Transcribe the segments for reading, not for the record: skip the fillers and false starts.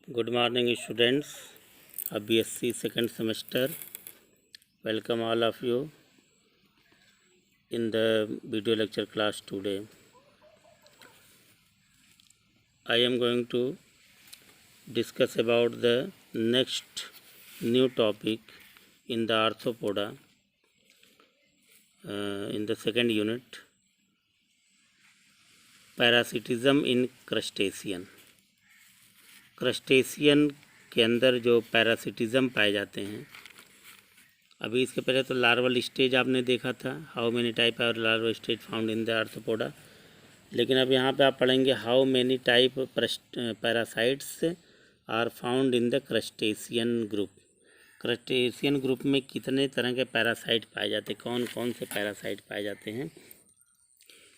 Good morning, students of BSc second semester. Welcome all of you in the video lecture class today. I am going to discuss about the next new topic in the arthropoda in the second unit, parasitism in crustacean. Crustacean के अंदर जो पैरासिटिज़म पाए जाते हैं, अभी इसके पहले तो लार्वल स्टेज आपने देखा था, how many type are larval stage found in the arthropoda. लेकिन अब यहाँ पे आप पढ़ेंगे how many type parasites are found in the crustacean group. Crustacean group में कितने तरह के पैरासाइट पाए जाते हैं, कौन कौन से पैरासाइट पाए जाते हैं,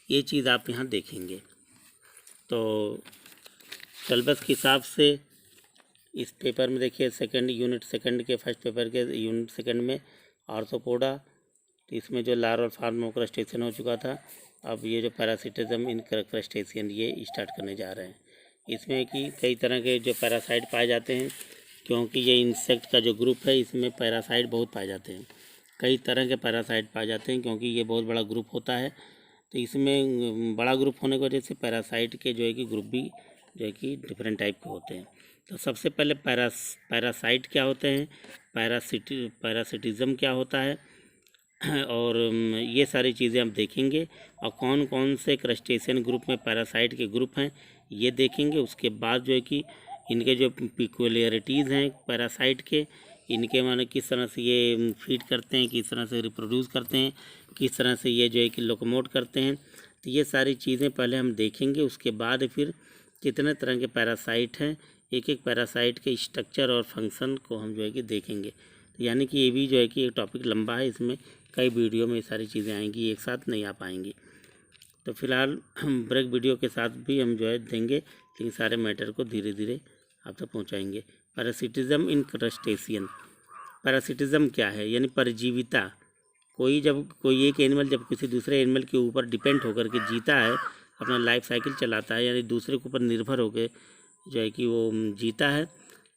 ये चीज़ आप यहाँ देखेंगे। तो सिलेबस के हिसाब से इस पेपर में देखिए यूनिट सेकंड के फर्स्ट पेपर के यूनिट सेकंड में आर्थ्रोपोडा, तो इसमें जो लार्वल फॉर्म ऑफ क्रस्टेशियन हो चुका था, अब ये जो पैरासिटिज्म इन क्रस्टेशियन ये स्टार्ट करने जा रहे हैं। इसमें कि कई तरह के जो पैरासाइट पाए जाते हैं, क्योंकि ये इंसेक्ट का जो ग्रुप है इसमें पैरासाइट बहुत पाए जाते हैं, कई तरह के पैरासाइट पाए जाते हैं, क्योंकि ये बहुत बड़ा ग्रुप होता है। तो इसमें बड़ा ग्रुप होने की वजह से पैरासाइट के जो है कि ग्रुप भी जो है कि डिफरेंट टाइप के होते हैं। तो सबसे पहले पैरासाइट क्या होते हैं, पैरासिटिज्म क्या होता है, और ये सारी चीज़ें हम देखेंगे। और कौन कौन से क्रस्टेशियन ग्रुप में पैरासाइट के ग्रुप हैं ये देखेंगे। उसके बाद जो है कि इनके जो पिक्युलरिटीज़ हैं पैरासाइट के, इनके माने किस तरह से ये फीड करते हैं, किस तरह से रिप्रोड्यूस करते हैं, किस तरह से ये जो है कि लोकोमोट करते हैं, तो ये सारी चीज़ें पहले हम देखेंगे। उसके बाद फिर कितने तरह के पैरासाइट हैं, एक एक पैरासाइट के स्ट्रक्चर और फंक्शन को हम जो है कि देखेंगे। तो यानी कि ये भी जो है कि एक टॉपिक लंबा है, इसमें कई वीडियो में ये सारी चीज़ें आएंगी, एक साथ नहीं आ पाएंगी। तो फिलहाल हम ब्रेक वीडियो के साथ भी हम जो है देंगे, लेकिन सारे मैटर को धीरे धीरे आप तक पहुँचाएँगे। पैरासिटिज्म इन क्रस्टेशियन। पैरासिटिज्म क्या है, यानी परजीविता। कोई एक एनिमल जब किसी दूसरे एनिमल के ऊपर डिपेंड होकर के जीता है, अपना लाइफ साइकिल चलाता है, यानी दूसरे के ऊपर निर्भर होकर जो है कि वो जीता है,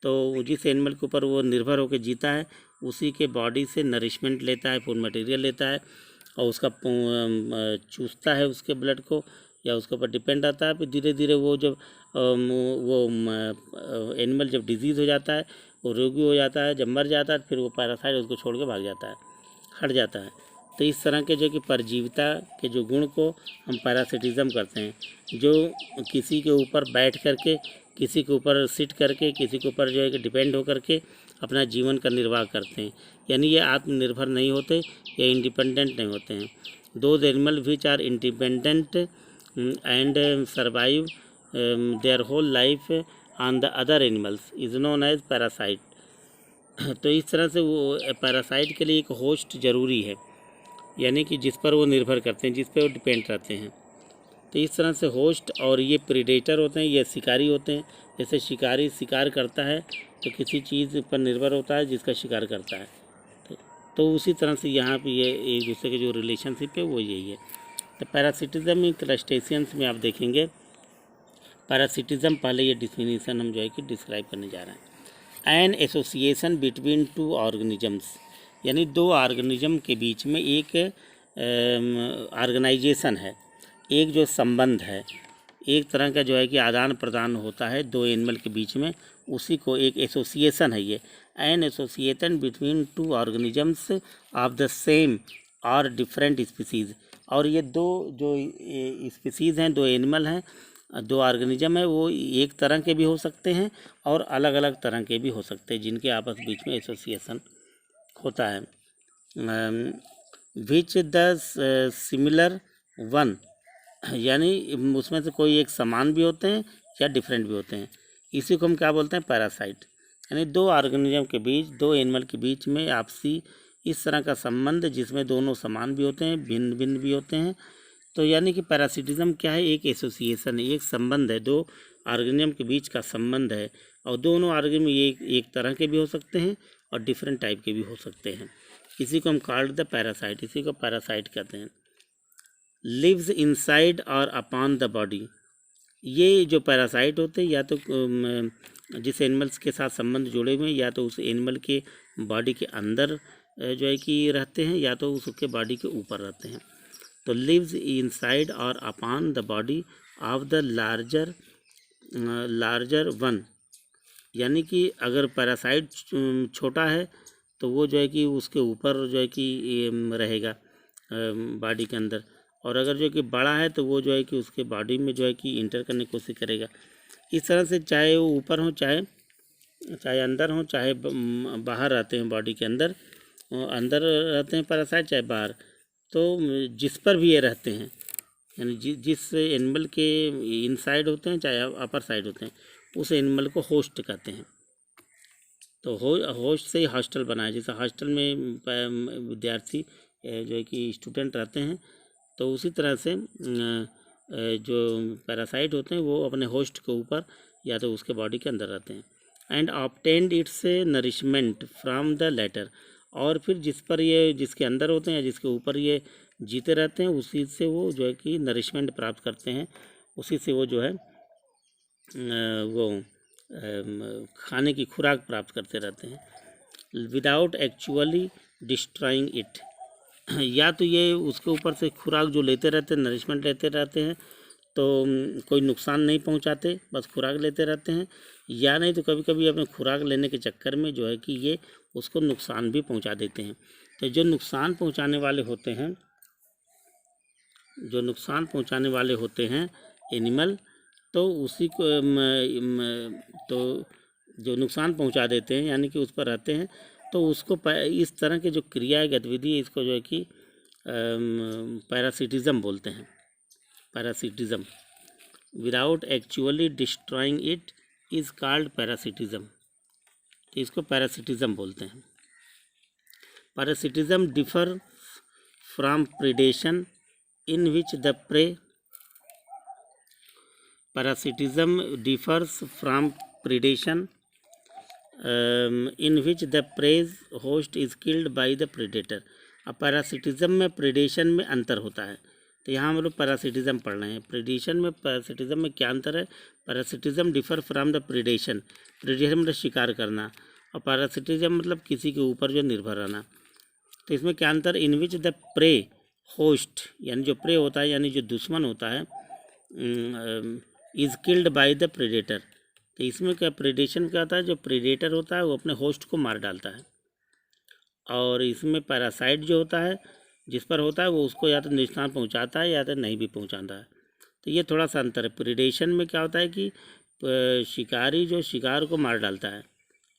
तो जिस एनिमल के ऊपर वो निर्भर होकर जीता है उसी के बॉडी से नरिशमेंट लेता है, फूड मटेरियल लेता है, और उसका चूसता है उसके ब्लड को, या उसके ऊपर डिपेंड आता है। फिर धीरे धीरे वो जब वो एनिमल जब डिजीज़ हो जाता है, वो रोगी हो जाता है, जब मर जाता है, फिर वो पैरासाइट उसको छोड़ के भाग जाता है, हट जाता है। तो इस तरह के जो कि परजीविता के जो गुण को हम पैरासिटिज्म करते हैं, जो किसी के ऊपर बैठ करके, किसी के ऊपर सिट करके, किसी के ऊपर जो है कि डिपेंड होकर के अपना जीवन का निर्वाह करते हैं, यानी ये आत्मनिर्भर नहीं होते, ये इंडिपेंडेंट नहीं होते हैं। Those animal which are independent and survive their whole life on the other animals is known as parasite. तो इस तरह से वो पैरासाइट के लिए एक होस्ट ज़रूरी है, यानी कि जिस पर वो निर्भर करते हैं, जिस पर वो डिपेंड रहते हैं। तो इस तरह से होस्ट, और ये प्रीडेटर होते हैं, ये शिकारी होते हैं। जैसे शिकारी शिकार करता है तो किसी चीज़ पर निर्भर होता है जिसका शिकार करता है, तो उसी तरह से यहाँ पे ये एक दूसरे के जो रिलेशनशिप है वो यही है। तो पैरासिटिज्म इन क्रस्टेशियंस में आप देखेंगे, पैरासिटिज्म पहले ये डिफिनीसन हम जो है कि डिस्क्राइब करने जा रहे हैं। An association between two organisms, यानी दो ऑर्गेनिज्म के बीच में एक ऑर्गेनाइजेशन है, एक जो संबंध है, एक तरह का जो है कि आदान प्रदान होता है दो एनिमल के बीच में, उसी को एक एसोसिएशन है ये। An association between two organisms of the same और डिफरेंट स्पीसीज़। और ये दो जो स्पीसीज़ हैं, दो एनिमल हैं, दो ऑर्गेनिज्म है, वो एक तरह के भी हो सकते हैं और अलग अलग तरह के भी हो सकते हैं, जिनके आपस बीच में एसोसिएशन होता है। विच द सिमिलर वन, यानी उसमें से कोई एक समान भी होते हैं या डिफरेंट भी होते हैं, इसी को हम क्या बोलते हैं, पैरासाइट। यानी दो ऑर्गेनिज्म के बीच, दो एनिमल के बीच में आपसी इस तरह का संबंध जिसमें दोनों समान भी होते हैं, भिन्न भिन्न भी होते हैं। तो यानी कि पैरासिटिज्म क्या है, एक एसोसिएशन है, एक संबंध है, दो ऑर्गेनिज्म के बीच का संबंध है, और दोनों ऑर्गेनिज्म एक तरह के भी हो सकते हैं और डिफरेंट टाइप के भी हो सकते हैं। इसी को हम कॉल्ड द पैरासाइट, इसी को पैरासाइट कहते हैं। लिव्स इनसाइड और अपॉन द बॉडी, ये जो पैरासाइट होते हैं या तो जिस एनिमल्स के साथ संबंध जुड़े हुए हैं या तो उस एनिमल के बॉडी के अंदर जो है कि रहते हैं या तो उसके बॉडी के ऊपर रहते हैं। तो लिव्स इनसाइड और upon the body of the larger one, यानी कि अगर पैरासाइट छोटा है तो वो जो है कि उसके ऊपर जो है कि रहेगा बॉडी के अंदर, और अगर जो कि बड़ा है तो वो जो है कि उसके बॉडी में जो है कि इंटर करने की कोशिश करेगा। इस तरह से चाहे वो ऊपर हो चाहे अंदर हो, चाहे बाहर रहते हैं बॉडी के अंदर रहते हैं पैरासाइट, चाहे बाहर, तो जिस पर भी ये रहते हैं, यानी जिस एनिमल के इनसाइड होते हैं चाहे अपर साइड होते हैं, उस एनिमल को होस्ट कहते हैं। तो होस्ट से ही हॉस्टल बना है। जैसे हॉस्टल में विद्यार्थी जो है कि स्टूडेंट रहते हैं, तो उसी तरह से जो पैरासाइट होते हैं वो अपने होस्ट के ऊपर या तो उसके बॉडी के अंदर रहते हैं। And obtained its nourishment from the latter, और फिर जिस पर ये जिसके अंदर होते हैं या जिसके ऊपर ये जीते रहते हैं उसी से वो जो है कि नरिशमेंट प्राप्त करते हैं, उसी से वो जो है वो खाने की खुराक प्राप्त करते रहते हैं विदाउट एक्चुअली डिस्ट्रॉइंग इट। या तो ये उसके ऊपर से खुराक जो लेते रहते हैं, नरिशमेंट लेते रहते हैं, तो कोई नुकसान नहीं पहुंचाते, बस खुराक लेते रहते हैं, या नहीं तो कभी कभी अपने खुराक लेने के चक्कर में जो है कि ये उसको नुकसान भी पहुंचा देते हैं। तो जो नुकसान पहुंचाने वाले होते हैं एनिमल, तो उसी को तो जो नुकसान पहुंचा देते हैं यानी कि उस पर रहते हैं, तो उसको इस तरह के जो क्रिया गतिविधि है इसको जो है कि पैरासिटिज्म बोलते हैं। Parasitism without actually destroying it is called parasitism. तो इसको पैरासिटिज्म बोलते हैं। Parasitism differ from predation in which the prey Parasitism differs from predation in which the prey host is killed by the predator। अब parasitism में predation में अंतर होता है, तो यहाँ हम लोग पैरासिटिज्म पढ़ रहे हैं। प्रीडेशन में पैरासिटिज्म में क्या अंतर है? Parasitism differ from the predation, predation मतलब शिकार करना, और पैरासिटिज्म मतलब किसी के ऊपर जो निर्भर रहना। तो इसमें क्या अंतर? इन विच द प्रे होस्ट, यानी जो प्रे होता है यानी जो दुश्मन होता है, is killed by the predator. तो इसमें क्या प्रेडेशन क्या होता है? जो प्रेडेटर होता है वो अपने होस्ट को मार डालता है, और इसमें पैरासाइट जो होता है जिस पर होता है वो उसको या तो नुकसान पहुंचाता है या तो नहीं भी पहुंचाता है। तो ये थोड़ा सा अंतर है। प्रेडेशन में क्या होता है कि शिकारी जो शिकार को मार डालता है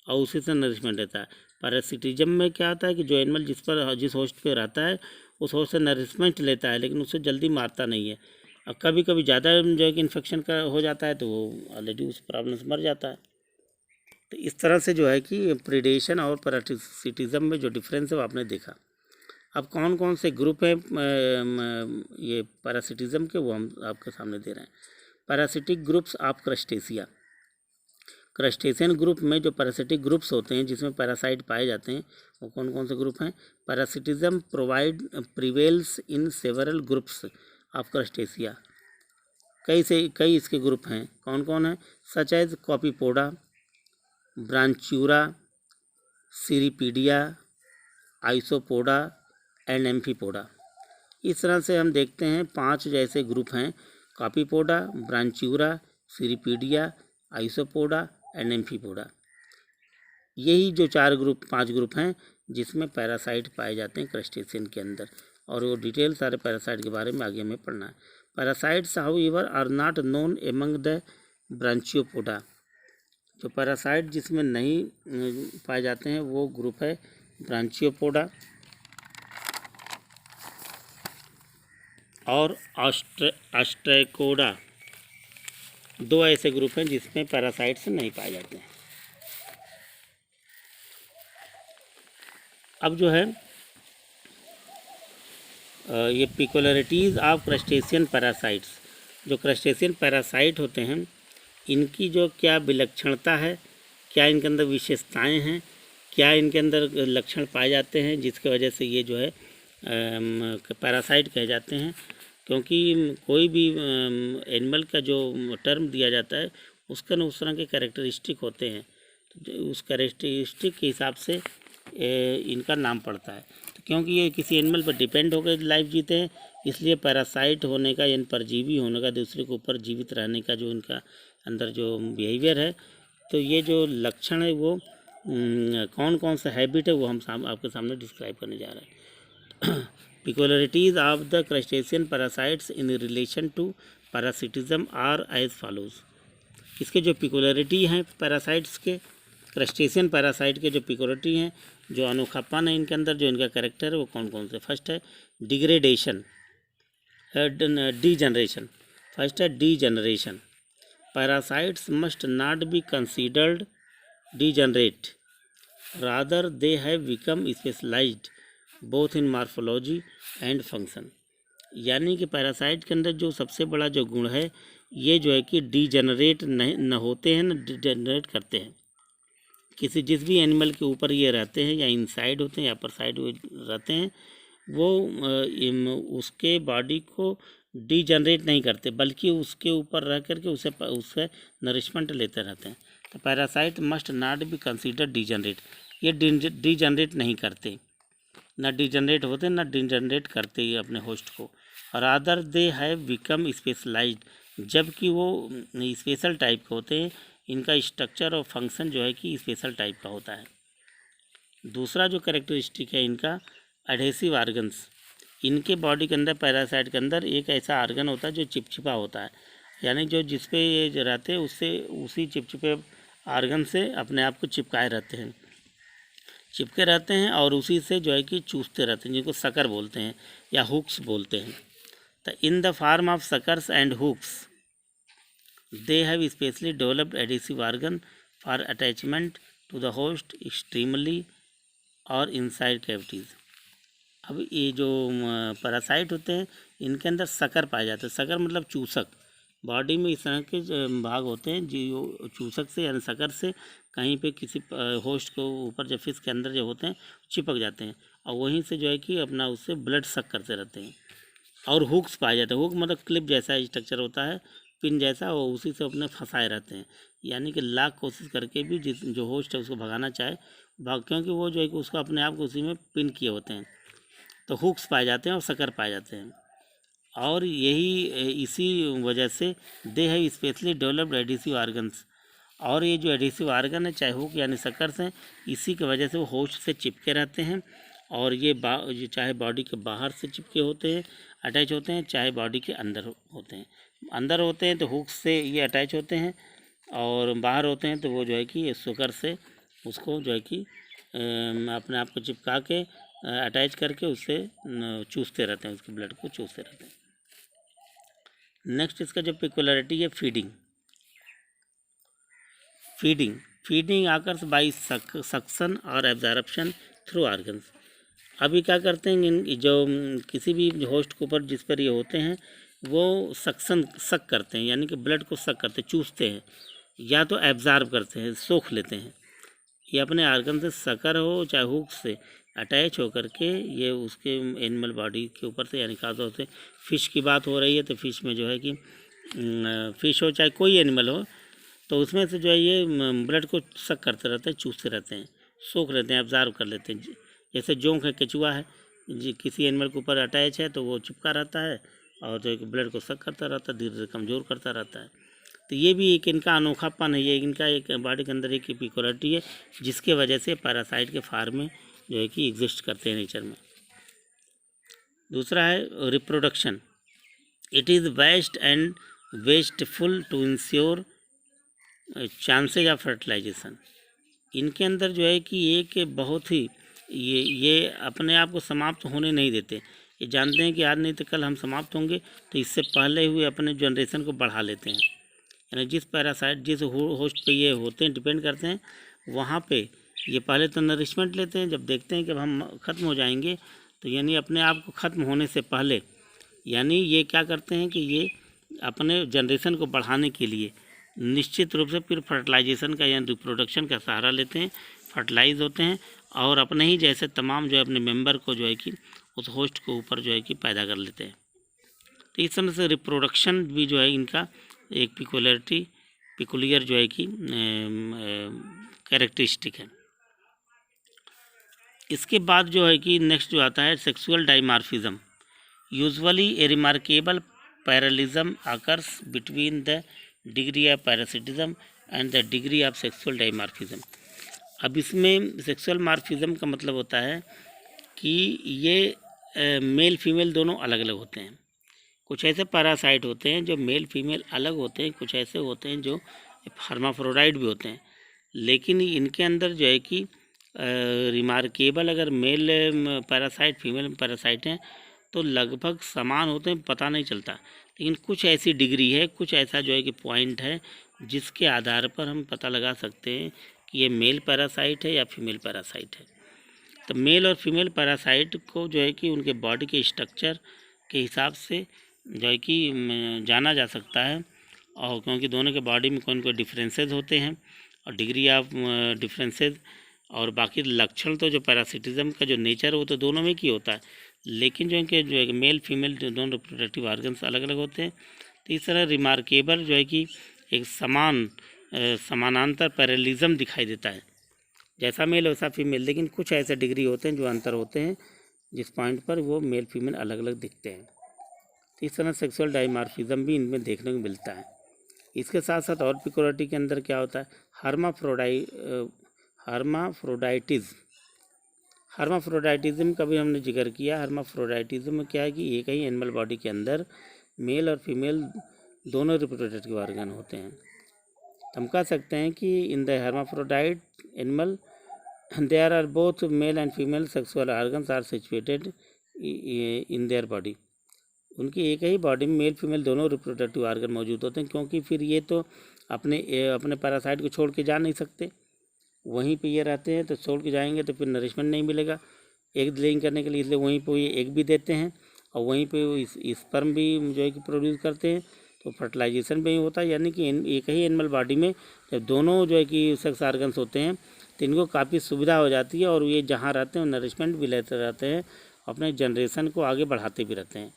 और उसी से नरिशमेंट लेता है। पैरासिटिज्म में क्या होता है कि जो एनिमल जिस होस्ट पे रहता है उस होस्ट से नरिशमेंट लेता है, लेकिन उससे जल्दी मारता नहीं है, और कभी कभी ज़्यादा जो है कि इन्फेक्शन का हो जाता है तो वो ऑलरेडी उस प्रॉब्लम से मर जाता है। तो इस तरह से जो है कि प्रीडेशन और पैरासिटिज्म में जो डिफरेंस है वो आपने देखा। अब कौन कौन से ग्रुप हैं ये पैरासिटिज्म के, वो हम आपके सामने दे रहे हैं। Parasitic groups of crustacea. Crustacean group में जो पैरासिटिक ग्रुप्स होते हैं जिसमें पैरासाइट पाए जाते हैं वो कौन कौन से ग्रुप हैं? Parasitism prevails in several groups of crustacea. कई इसके ग्रुप हैं। कौन कौन है? Such as copepoda, branchiura, cirripedia, isopoda and amphipoda. इस तरह से हम देखते हैं 5 जैसे ग्रुप हैं: copepoda, branchiura, cirripedia, isopoda and एम्फीपोडा। यही जो 5 ग्रुप हैं जिसमें पैरासाइट पाए जाते हैं क्रस्टेशियन के अंदर, और वो डिटेल सारे पैरासाइट के बारे में आगे हमें पढ़ना है। Parasites however are not known among the branchiopoda. जो पैरासाइट जिसमें नहीं पाए जाते हैं वो ग्रुप है ब्रांचियोपोडा और ऑस्ट्रेकोडा। 2 ऐसे ग्रुप हैं जिसमें पैरासाइट्स नहीं पाए जाते हैं। अब जो है ये पिकुलरिटीज़ ऑफ क्रस्टेशियन पैरासाइट्स। जो क्रस्टेशियन पैरासाइट होते हैं इनकी जो क्या विलक्षणता है, क्या इनके अंदर विशेषताएं हैं, क्या इनके अंदर लक्षण पाए जाते हैं जिसकी वजह से ये जो है पैरासाइट कहे जाते हैं। क्योंकि कोई भी एनिमल का जो टर्म दिया जाता है उसका न उस तरह के कैरेक्टरिस्टिक होते हैं, तो उस कैरेक्टरिस्टिक के हिसाब से इनका नाम पड़ता है। तो क्योंकि ये किसी एनिमल पर डिपेंड होकर लाइफ जीते हैं, इसलिए पैरासाइट होने का यानी परजीवी होने का, दूसरे के ऊपर जीवित रहने का जो इनका अंदर जो बिहेवियर है, तो ये जो लक्षण है वो कौन कौन सा हैबिट है वो हम आपके सामने डिस्क्राइब करने जा रहे हैं। Peculiarities of the crustacean parasites in relation to parasitism are as follows। इसके जो पिकुलरिटी हैं पैरासाइट्स के, क्रस्टेशियन पैरासाइट के जो पिकुलरिटी हैं, जो अनोखापन है इनके अंदर, जो इनका कैरेक्टर है वो कौन कौन से। फर्स्ट है डिग्रेडेशन, डीजनरेशन। फर्स्ट है degeneration. Parasites must not be considered degenerate, rather they have become specialized both in morphology and function. यानी कि पैरासाइट के अंदर जो सबसे बड़ा जो गुण है ये जो है कि डीजनरेट न होते हैं, न डिजनरेट करते हैं। किसी जिस भी एनिमल के ऊपर ये रहते हैं, या इनसाइड होते हैं या अपर साइड रहते हैं, वो उसके बॉडी को डीजनरेट नहीं करते, बल्कि उसके ऊपर रह करके उससे नरिशमेंट लेते रहते हैं। तो parasite must not B consider degenerate, ये डीजनरेट नहीं करते, ना डीजनरेट होते ना डीजनरेट करते ये अपने होस्ट को। और other they have become specialized, जबकि वो स्पेशल टाइप के होते हैं, इनका स्ट्रक्चर और फंक्शन जो है कि स्पेशल टाइप का होता है। दूसरा जो कैरेक्टरिस्टिक है इनका एडहेसिव आर्गन्स। इनके बॉडी के अंदर, पैरासाइट के अंदर एक ऐसा आर्गन होता है जो चिपचिपा होता है, यानी जो जिस पे ये रहते हैं उससे उसी चिपचिपे आर्गन से अपने आप को चिपकाए रहते हैं, चिपके रहते हैं और उसी से जो है कि चूसते रहते हैं, जिनको सकर बोलते हैं या हुक्स बोलते हैं। तो in the form of suckers and hooks they have specially developed adhesive organ for attachment to the host extremely और इनसाइड कैविटीज़। अब ये जो पैरासाइट होते हैं इनके अंदर सकर पाए जाते हैं। सकर मतलब चूसक, बॉडी में इस तरह के भाग होते हैं जो चूसक से यानी सकर से कहीं पे किसी होस्ट को ऊपर जो फिश के अंदर जो होते हैं चिपक जाते हैं, और वहीं से जो है कि अपना उससे ब्लड सक करते रहते हैं। और हुक्स पाए जाते हैं, हुक मतलब क्लिप जैसा स्ट्रक्चर होता है, पिन जैसा, वो उसी से अपने फंसाए रहते हैं, यानी कि लाख कोशिश करके भी जो होस्ट है उसको भगाना चाहे क्योंकि वो जो है कि उसको अपने आप को उसी में पिन किए होते हैं। तो हुक्स पाए जाते हैं और सकर पाए जाते हैं, और इसी वजह से दे have specially developed adhesive organs. और ये जो एडिसिव आर्गन है, चाहे हुक यानी सकर्स हैं, इसी की वजह से वो होस्ट से चिपके रहते हैं, और ये चाहे बॉडी के बाहर से चिपके होते हैं, अटैच होते हैं, चाहे बॉडी के अंदर होते हैं। अंदर होते हैं तो हुक से ये अटैच होते हैं, और बाहर होते हैं तो वो जो है कि ये सुकर से उसको जो है कि अपने आप को चिपका के अटैच करके उससे चूसते रहते हैं, उसके ब्लड को चूसते रहते हैं। नेक्स्ट इसका जो पिकुलरिटी है feeding. Feeding occurs by suction और एब्जॉर्प्शन थ्रू आर्गन्स। अभी क्या करते हैं, जो किसी भी होस्ट के ऊपर जिस पर ये होते हैं वो सक करते हैं, यानी कि ब्लड को सक करते हैं, चूसते हैं, या तो एब्जॉर्ब करते हैं, सोख लेते हैं। ये अपने आर्गन से सकर हो चाहे हुक से अटैच होकर के ये उसके एनिमल बॉडी के ऊपर से, यानी खासतौर से फ़िश की बात हो रही है तो फ़िश में जो है कि फ़िश हो चाहे कोई एनिमल हो, तो उसमें से जो है ये ब्लड को सक करते रहते हैं, चूसते रहते हैं, सोख लेते हैं, ऑब्जर्व कर लेते हैं। जैसे जोंक है, केचुआ है, किसी एनिमल के ऊपर अटैच है तो वो चिपका रहता है और जो ब्लड को सक करता रहता है, धीरे धीरे कमज़ोर करता रहता है। तो ये भी एक इनका अनोखापन है, ये इनका एक बॉडी के अंदर एक पिकुलरिटी है, जिसके वजह से पैरासाइट के फार्म में जो है कि एग्जिस्ट करते हैं नेचर में। दूसरा है reproduction. It is best and wasteful to ensure chances of fertilization. इनके अंदर जो है कि एक बहुत ही ये अपने आप को समाप्त होने नहीं देते। ये जानते हैं कि आज नहीं तो कल हम समाप्त होंगे, तो इससे पहले हुए अपने जनरेशन को बढ़ा लेते हैं। यानी जिस पैरासाइट जिस होस्ट पे ये होते हैं, डिपेंड करते हैं, वहाँ पे ये पहले तो नरिशमेंट लेते हैं। जब देखते हैं कि अब हम ख़त्म हो जाएंगे, तो यानी अपने आप को ख़त्म होने से पहले यानी ये क्या करते हैं कि ये अपने जनरेशन को बढ़ाने के लिए निश्चित रूप से फिर फर्टिलाइजेशन का यानी रिप्रोडक्शन का सहारा लेते हैं, फर्टिलाइज होते हैं और अपने ही जैसे तमाम जो है अपने मेंबर को जो है कि उस होस्ट के ऊपर जो है कि पैदा कर लेते हैं। तो इस तरह से रिप्रोडक्शन भी जो है इनका एक पिकुलियर जो है कि कैरेक्टरिस्टिक है। इसके बाद जो है कि नेक्स्ट जो आता है sexual dimorphism. Usually a remarkable parallelism occurs between the degree of parasitism and the degree of sexual dimorphism. अब इसमें सेक्सुअल मार्फिज्म का मतलब होता है कि ये मेल फीमेल दोनों अलग अलग होते हैं। कुछ ऐसे पैरासाइट होते हैं जो मेल फीमेल अलग होते हैं, कुछ ऐसे होते हैं जो हर्माफ्रोडाइट भी होते हैं, लेकिन इनके अंदर जो है कि रिमार्केबल अगर मेल पैरासाइट फीमेल पैरासाइट हैं तो लगभग समान होते हैं, पता नहीं चलता। लेकिन कुछ ऐसी डिग्री है, कुछ ऐसा जो है कि पॉइंट है जिसके आधार पर हम पता लगा सकते हैं कि ये मेल पैरासाइट है या फीमेल पैरासाइट है। तो मेल और फीमेल पैरासाइट को जो है कि उनके बॉडी के स्ट्रक्चर के हिसाब से जो है कि जाना जा सकता है, और क्योंकि दोनों के बॉडी में कोई डिफरेंसेस होते हैं और डिग्री ऑफ डिफरेंसेस, और बाकी लक्षण तो जो पैरासिटिज्म का जो नेचर है वो तो दोनों में की होता है, लेकिन जो इनके जो है मेल फीमेल जो दोनों रिप्रोडक्टिव ऑर्गन्स अलग अलग होते हैं। तो इस तरह रिमार्केबल जो है कि एक समानांतर पैरेलिज्म दिखाई देता है, जैसा मेल वैसा फीमेल, लेकिन कुछ ऐसे डिग्री होते हैं जो अंतर होते हैं जिस पॉइंट पर वो मेल फीमेल अलग अलग दिखते हैं। तो इस तरह सेक्सुअल डाइमार्फिज्म भी इनमें देखने को मिलता है। इसके साथ साथ और पिक्युलरिटी के अंदर क्या होता है, हर्माफ्रोडाइटिज्म का भी हमने जिक्र किया। हर्माफ्रोडाइटिज्म में क्या है कि एक ही एनिमल बॉडी के अंदर मेल और फीमेल दोनों रिप्रोडक्टिव ऑर्गन होते हैं। तो हम कह सकते हैं कि in the hermaphrodite animal there are both male and female sexual organs are situated in their body. उनकी एक ही बॉडी में मेल फीमेल दोनों रिप्रोडक्टिव ऑर्गन मौजूद होते हैं, क्योंकि फिर ये तो अपने पैरासाइट को छोड़ के जा नहीं सकते, वहीं पे ये रहते हैं। तो छोड़ के जाएंगे तो फिर नरिशमेंट नहीं मिलेगा एग लेइंग करने के लिए, इसलिए वहीं पे ये एग भी देते हैं और वहीं पे वो स्पर्म भी जो है कि प्रोड्यूस करते हैं। तो फर्टिलाइजेशन भी होता है, यानी कि एक ही एनिमल बॉडी में जब दोनों जो है कि सेक्स ऑर्गन्स होते हैं तो इनको काफ़ी सुविधा हो जाती है, और ये जहाँ रहते हैं नरिशमेंट भी लेते रहते हैं, अपने जनरेशन को आगे बढ़ाते भी रहते हैं।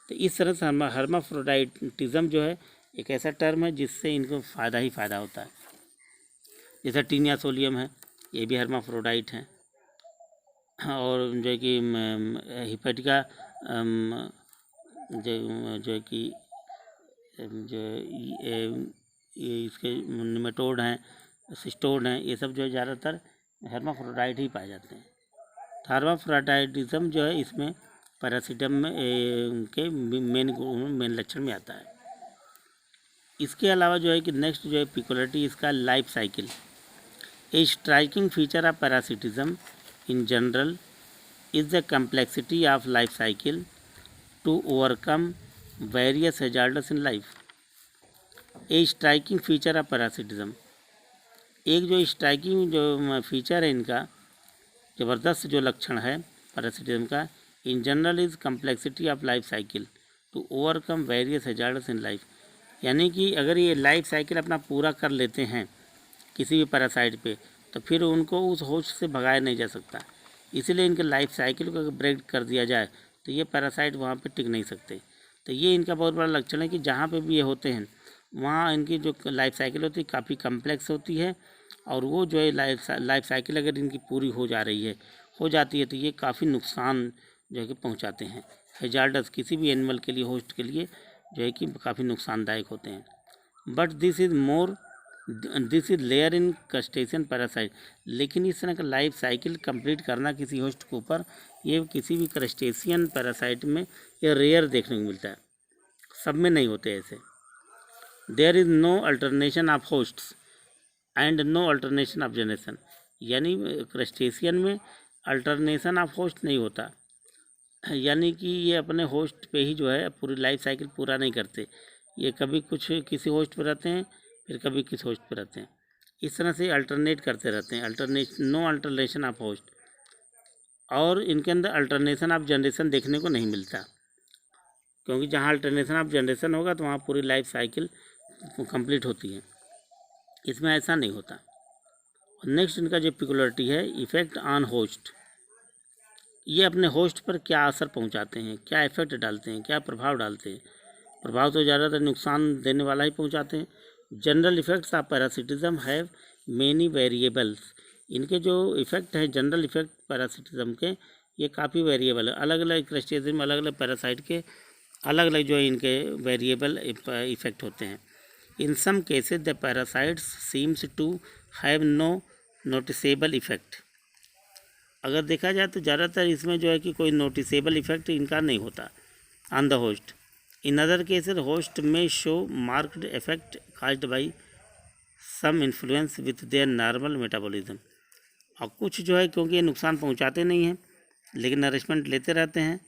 तो इस तरह से हर्माफ्रोडाइटिज्म जो है एक ऐसा टर्म है जिससे इनको फ़ायदा ही फ़ायदा होता है। जैसा टीनिया सोलियम है, ये भी हर्माफ्रोडाइट है, और जो है कि हिपैटिका जो है कि जो ये इसके निमेटोड हैं, सिस्टोड हैं, ये सब जो है ज़्यादातर हर्माफ्रोडाइट ही पाए जाते हैं। हर्माफ्रोडाइटिज्म जो है इसमें पैरासिटम में के मेन लक्षण में आता है। इसके अलावा जो है कि नेक्स्ट जो है पिक्युलरिटी इसका life cycle. A striking feature of parasitism in general is the complexity of life cycle to overcome various hazards in life. A striking feature of parasitism, एक जो स्ट्राइकिंग जो फीचर है इनका, ज़बरदस्त जो लक्षण है पैरासिटिज्म का, in general is complexity of life cycle to overcome various hazards in life. यानी कि अगर ये लाइफ साइकिल अपना पूरा कर लेते हैं किसी भी पैरासाइट पे, तो फिर उनको उस होस्ट से भगाया नहीं जा सकता। इसीलिए इनके लाइफ साइकिल को अगर ब्रेक कर दिया जाए तो ये पैरासाइट वहाँ पे टिक नहीं सकते। तो ये इनका बहुत बड़ा लक्षण है कि जहाँ पे भी ये होते हैं वहाँ इनकी जो लाइफ साइकिल होती है काफ़ी कम्प्लेक्स होती है, और वो जो है लाइफ साइकिल अगर इनकी पूरी हो जाती है तो ये काफ़ी नुकसान जो है कि पहुँचाते हैं। हैजार्डस किसी भी एनिमल के लिए, होस्ट के लिए जो है कि काफ़ी नुकसानदायक होते हैं। But this is layer in crustacean parasite. लेकिन इस तरह का लाइफ साइकिल कंप्लीट करना किसी होस्ट के ऊपर, ये किसी भी क्रस्टेशियन पैरासाइट में ये रेयर देखने को मिलता है, सब में नहीं होते ऐसे। There is no alternation of hosts and no alternation of generation. यानी क्रस्टेशियन में अल्टरनेशन ऑफ होस्ट नहीं होता, यानी कि ये अपने होस्ट पे ही जो है पूरी लाइफ साइकिल पूरा नहीं करते। ये कभी कुछ किसी होस्ट पे रहते हैं, फिर कभी किस होस्ट पे रहते हैं, इस तरह से अल्टरनेट करते रहते हैं। नो अल्टरनेशन ऑफ होस्ट, और इनके अंदर अल्टरनेशन ऑफ जनरेशन देखने को नहीं मिलता, क्योंकि जहाँ अल्टरनेशन ऑफ जनरेशन होगा तो वहाँ पूरी लाइफ साइकिल कंप्लीट होती है, इसमें ऐसा नहीं होता। नेक्स्ट इनका जो पिक्युलरिटी है, इफेक्ट ऑन होस्ट। ये अपने होस्ट पर क्या असर पहुंचाते हैं, क्या इफेक्ट डालते हैं, क्या प्रभाव डालते हैं। प्रभाव तो ज़्यादातर नुकसान देने वाला ही पहुंचाते हैं। General effects of parasitism have many variables. इनके जो इफेक्ट हैं, जनरल इफेक्ट पैरासिटिज्म के, ये काफ़ी वेरिएबल है। अलग अलग क्रस्टेशियन में अलग अलग पैरासाइट के अलग अलग जो है इनके वेरिएबल इफेक्ट होते हैं। In some cases the parasites seems to have no noticeable effect. अगर देखा जाए तो ज़्यादातर इसमें जो है कि कोई नोटिसेबल इफेक्ट इनका नहीं होता on the host. In other cases host में show marked effect caused by some influence with their normal metabolism. और कुछ जो है क्योंकि ये नुकसान पहुंचाते नहीं हैं लेकिन नरिशमेंट लेते रहते हैं,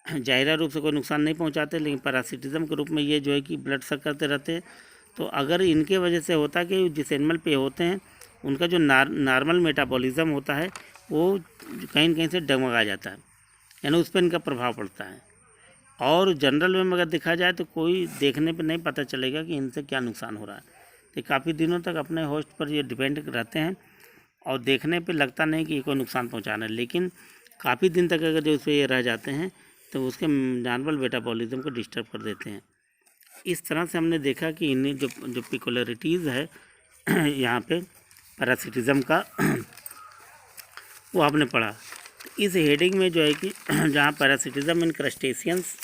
ज़ाहिरा रूप से कोई नुकसान नहीं पहुंचाते, लेकिन पैरासिटिज्म के रूप में ये जो है कि ब्लड सक करते रहते हैं। तो अगर इनके वजह से होता कि जिस एनिमल पे होते हैं उनका जो नॉर्मल मेटाबॉलिज्म होता है वो कहीं न कहीं से डगमगा जाता है, यानी उस पर इनका प्रभाव पड़ता है। और जनरल में अगर देखा जाए तो कोई देखने पे नहीं पता चलेगा कि इनसे क्या नुकसान हो रहा है। तो काफ़ी दिनों तक अपने होस्ट पर ये डिपेंड रहते हैं और देखने पे लगता नहीं कि ये कोई नुकसान पहुंचाना है, लेकिन काफ़ी दिन तक अगर जो उस पर ये रह जाते हैं तो उसके नॉर्मल मेटाबॉलिज्म को डिस्टर्ब कर देते हैं। इस तरह से हमने देखा कि इन्हें जो पिकुलरिटीज़ है यहाँ पे पैरासिटिज्म का वो आपने पढ़ा। इस हेडिंग में जो है कि जहाँ पैरासिटिज्म इन क्रस्टेशियंस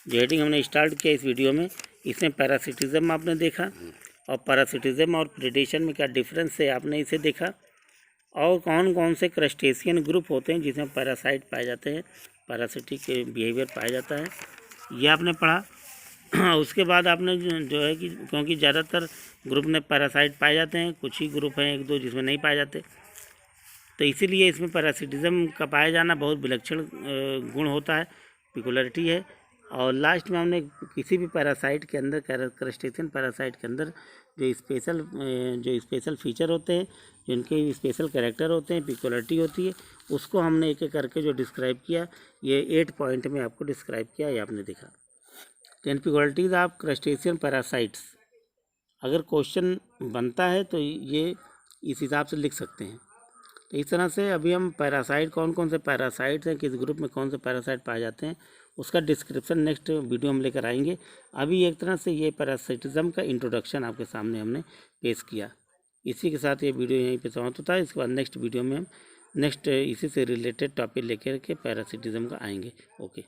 जो हेडिंग हमने स्टार्ट किया इस वीडियो में, इसमें पैरासिटिज्म आपने देखा और पैरासिटिज्म और प्रेडेशन में क्या डिफरेंस है आपने इसे देखा, और कौन कौन से क्रस्टेशियन ग्रुप होते हैं जिसमें पैरासाइट पाए जाते हैं, पैरासिटिक बिहेवियर पाया जाता है, ये आपने पढ़ा। उसके बाद आपने जो है कि क्योंकि ज़्यादातर ग्रुप में पैरासाइट पाए जाते हैं, कुछ ही ग्रुप हैं एक दो जिसमें नहीं पाए जाते, तो इसीलिए इसमें पैरासिटिज्म का पाया जाना बहुत विलक्षण गुण होता है, पिकुलरिटी है। और लास्ट में हमने किसी भी पैरासाइट के अंदर, क्रस्टेशियन पैरासाइट के अंदर जो स्पेशल फीचर होते हैं, जो इनके स्पेशल कैरेक्टर होते हैं, पिकुलरिटी होती है, उसको हमने एक एक करके जो डिस्क्राइब किया, ये 8 पॉइंट में आपको डिस्क्राइब किया, ये आपने देखा। 10 पिकुलरिटीज़ ऑफ क्रस्टेशियन पैरासाइट्स। अगर क्वेश्चन बनता है तो ये इस हिसाब से लिख सकते हैं। तो इस तरह से अभी हम पैरासाइट, कौन कौन से पैरासाइट्स हैं, किस ग्रुप में कौन से पैरासाइट पाए जाते हैं, उसका डिस्क्रिप्शन नेक्स्ट वीडियो में लेकर आएंगे। अभी एक तरह से ये पैरासिटिज्म का इंट्रोडक्शन आपके सामने हमने पेश किया। इसी के साथ ये वीडियो यहीं पे समाप्त होता है। इसके बाद नेक्स्ट वीडियो में हम नेक्स्ट इसी से रिलेटेड टॉपिक लेकर के पैरासिटिज्म का आएंगे। ओके।